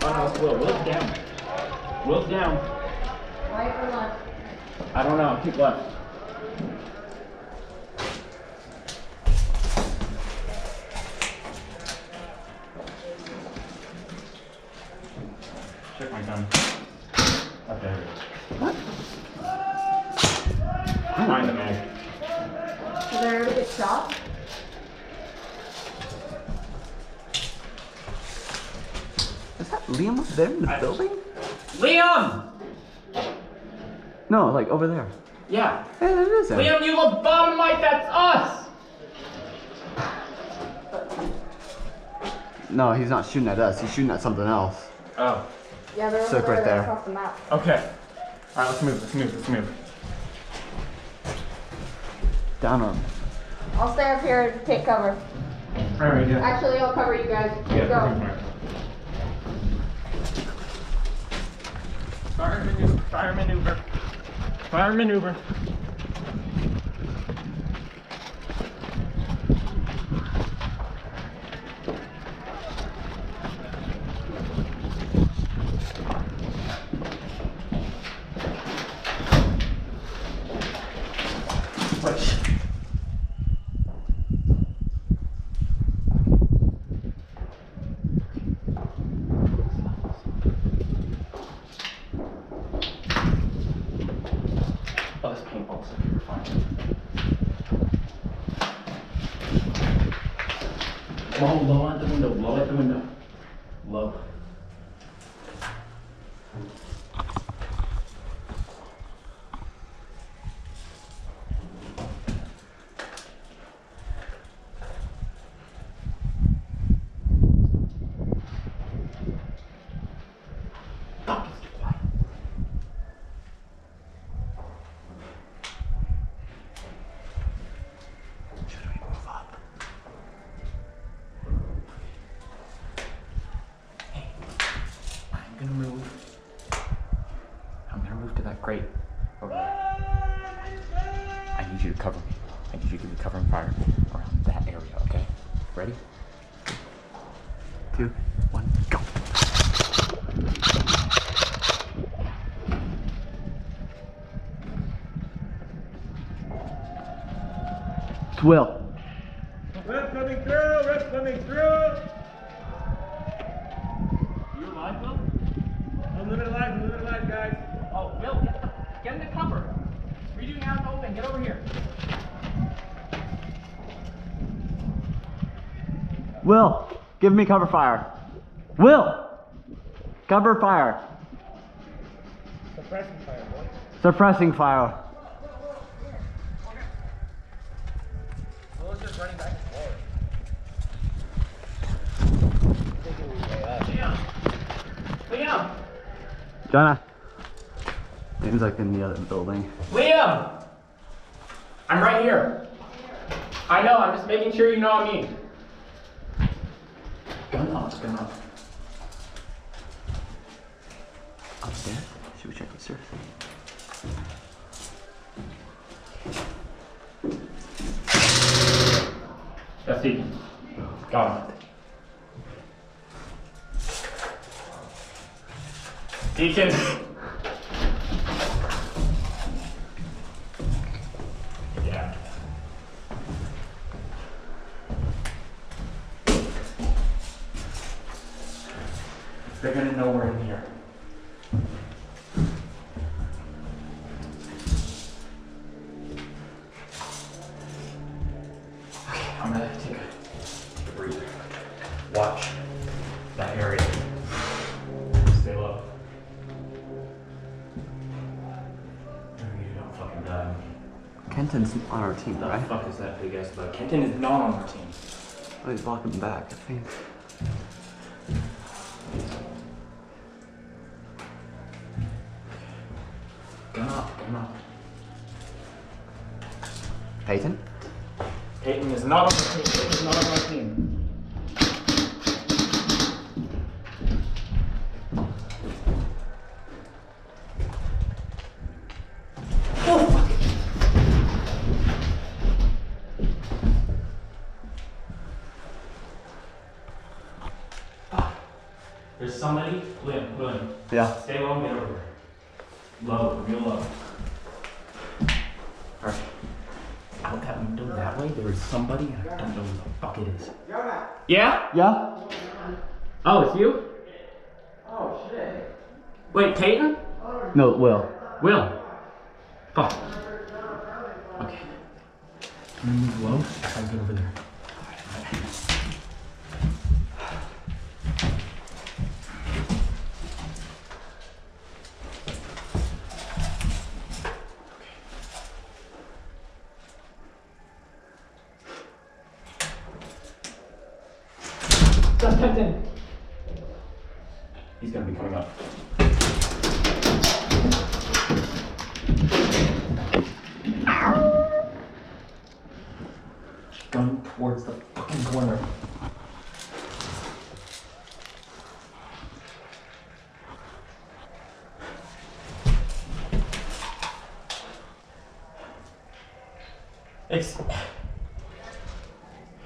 Oh no, Will's down. Will's down. Right or left? I don't know. Keep left. Check my gun. Up there. What? Find the mag. Did I already get shot? Is that Liam up there in the building? Liam! No, like over there. Yeah. Hey, that is him. Liam, you look bottom right. That's us. No, he's not shooting at us. He's shooting at something else. Oh. Yeah, they're Circle over right there. across the map. Okay. All right, let's move. Down on him. I'll stay up here and take cover. All right, yeah. Actually, I'll cover you guys. Yeah, Go. Fire maneuver. Push. Oh, this paintball's super fun. Low at the window. Low. I'm gonna move to that crate over there. I need you to cover me. I need you to give me cover and fire around that area, okay? Ready? 2, 1, go. It's Will. Ref coming through! You alive, Will? I'm living alive, guys. Oh, Will, get in the cover. Redoing out in the open. Get over here. Will, give me cover fire. Will, cover fire. Suppressing fire, boy. Suppressing fire. Will's just running back and forth. Liam! Jonah. Seems like in the other building. Liam! I'm right here. I know, I'm just making sure you know what I mean. Gun up. Upstairs? Should we check upstairs? That's Deacon. Got him. Deacon! Yeah. They're gonna know we're in here. Okay, I'm gonna take a breather. Watch that area. Stay low. You don't fucking die. Kenton's on our team, The right? fuck is that big ass bug? Kenton is not on our team. Oh, he's blocking back, I think. Gun up. Peyton? Peyton is not on our team. Peyton is not on our team. Oh, fuck. There's somebody. William. Yeah. Stay low and get over here. Low, real low. Alright. Out that window that way, there is somebody, and I don't know who the fuck it is. Jonah. Yeah? Yeah? Oh, it's you? Oh shit. Wait, Peyton? No, Will. Will. Fuck. Okay. Can you move low? Try to get over there. That's Kenton. He's gonna be coming up. Going towards the fucking corner.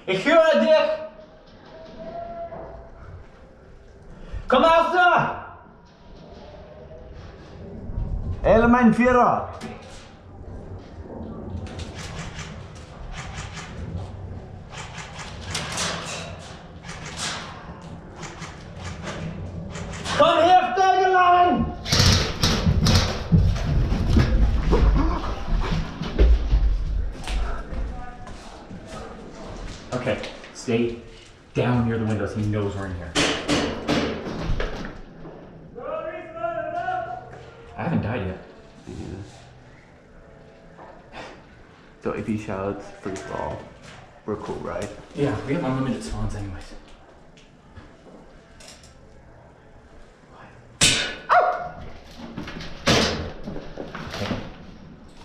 Ich höre dich! Komm raus da! Element 4. Komm her, Steigerlein! Okay, stay down near the windows. He knows we're in here. I haven't died yet. So if he shouts free for all, we're cool, right? Yeah, we have unlimited spawns anyways. Okay.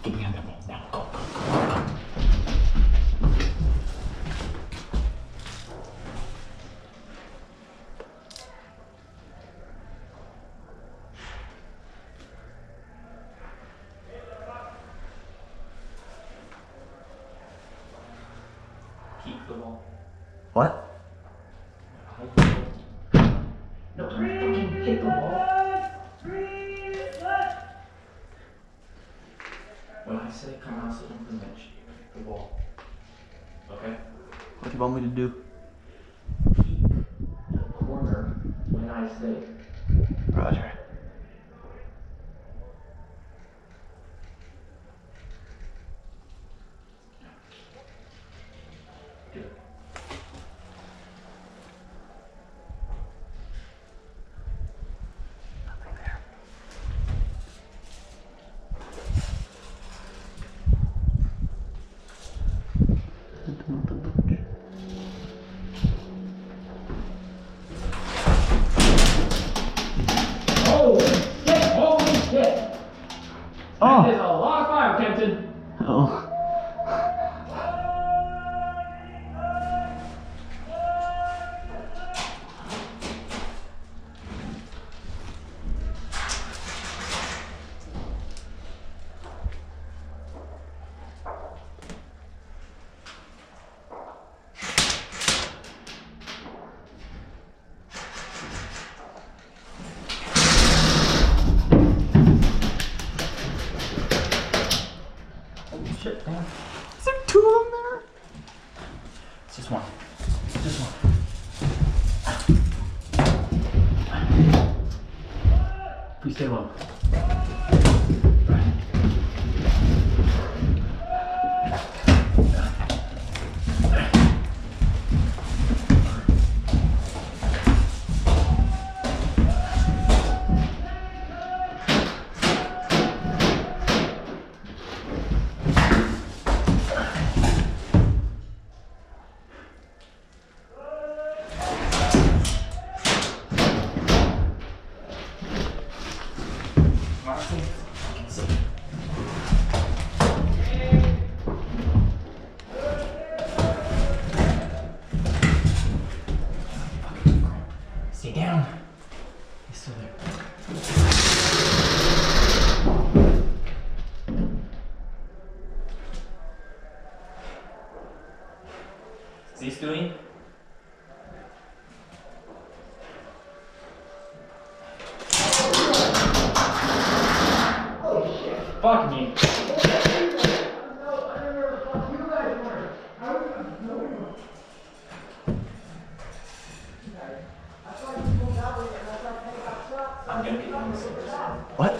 Get behind that wall now. Go, go, go, go. Keep the wall. What? No, don't fucking hit the wall. When I say come out, so don't prevent you. Hit the wall. Okay? What do you want me to do? Keep the corner when I say. Roger. Do it. Nothing there. Holy shit! Holy shit! Oh. That is a lot of fire, Kenton. Oh. Holy shit, man. Is there 2 of them there? It's just one. Just one. Please stay low. Stay down. He's still there. Is he doing? Fuck me. I'm gonna be doing this. What?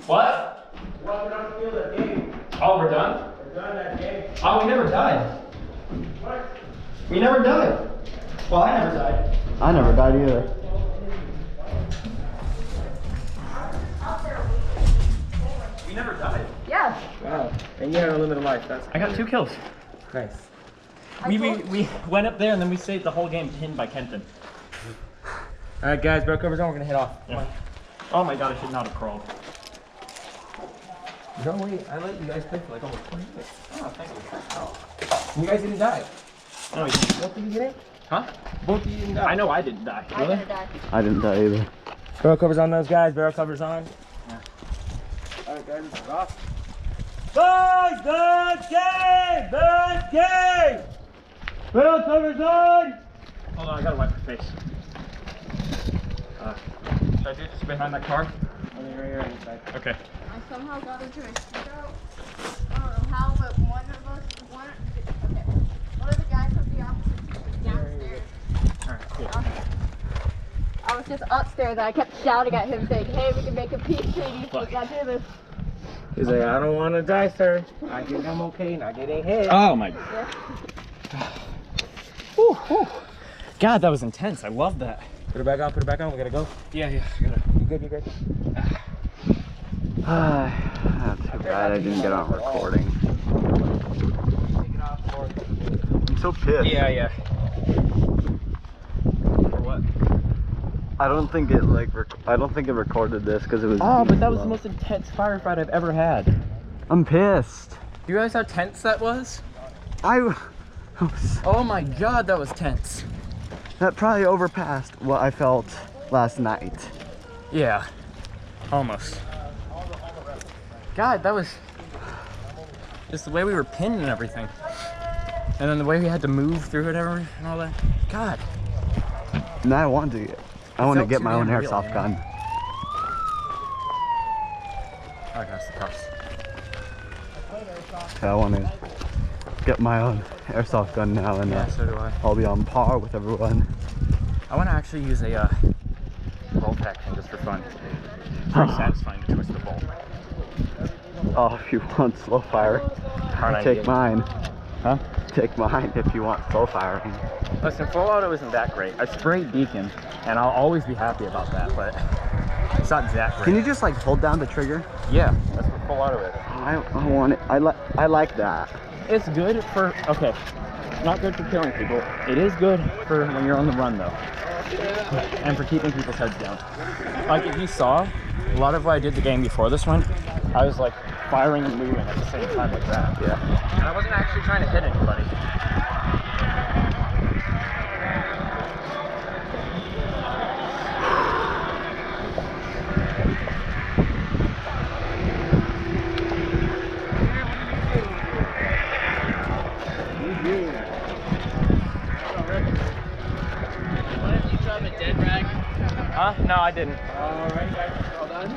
What? Walking off the field that game. Oh, we're done? We're done that game. Oh, we never died. What? We never died. Well, I never died. I never died either. We never died. Yeah. Wow. And you had a limited life. That's I got 2 kills. nice. We went up there and then we stayed the whole game pinned by Kenton. Alright guys, bro covers on, we're gonna head off. Yeah. Oh my god, I should not have crawled. No, wait, I let you guys play for like almost 20 minutes. Oh, thank you. You guys didn't die. No, you didn't. Both of you didn't? Huh? Both of you didn't die. I know I didn't die. I never died. I didn't die either. Barrel covers on those guys, barrel covers on. Yeah. Alright guys, this is off. Guys, good game! Good game! Barrel covers on! Hold on, I gotta wipe my face. Should I do this behind that car? Okay. I somehow got into a shootout. I don't know how, but one of the guys from the opposite team was downstairs. Alright, cool. I was just upstairs. I kept shouting at him saying, hey, we can make a peace treaty. We gotta do this. He's like, I don't want to die, sir. I think I'm okay, not getting hit. Oh my. Yeah. Whew, whew. God, that was intense. I love that. Put it back on, we gotta go. Yeah, I gotta. You good, you good? That's too bad I didn't get on recording. Take it off for I'm so pissed. Yeah. For what? I don't think it recorded this because it was. Oh, but that was low. the most intense firefight I've ever had. I'm pissed. You guys how tense that was? I Oh my god, that was tense. that probably overpassed what I felt last night. Yeah, almost. God, that was just the way we were pinned and everything. And then the way we had to move through it and all that. God. And I want to felt get too my own damn real, airsoft you know? gun. Oh, that's the cops. I want to get my own airsoft gun now, and Yeah, so do I. I'll be on par with everyone. I want to actually use a bolt action just for fun. It's very satisfying to twist the bolt. Oh, if you want slow fire, Hard take idea. mine. Huh? Take mine if you want slow firing. Listen, full auto isn't that great. I sprayed Deacon, and I'll always be happy about that, but it's not that great. Can you just like hold down the trigger? Yeah, that's what full auto is. I want it. I like that. It's good for, okay, it's not good for killing people. It is good for when you're on the run, though. And for keeping people's heads down. Like, if you saw, a lot of what I did the game before this one, I was like firing and moving at the same time like that. Yeah. And I wasn't actually trying to hit anybody. Huh? No, I didn't. Alright guys, well done.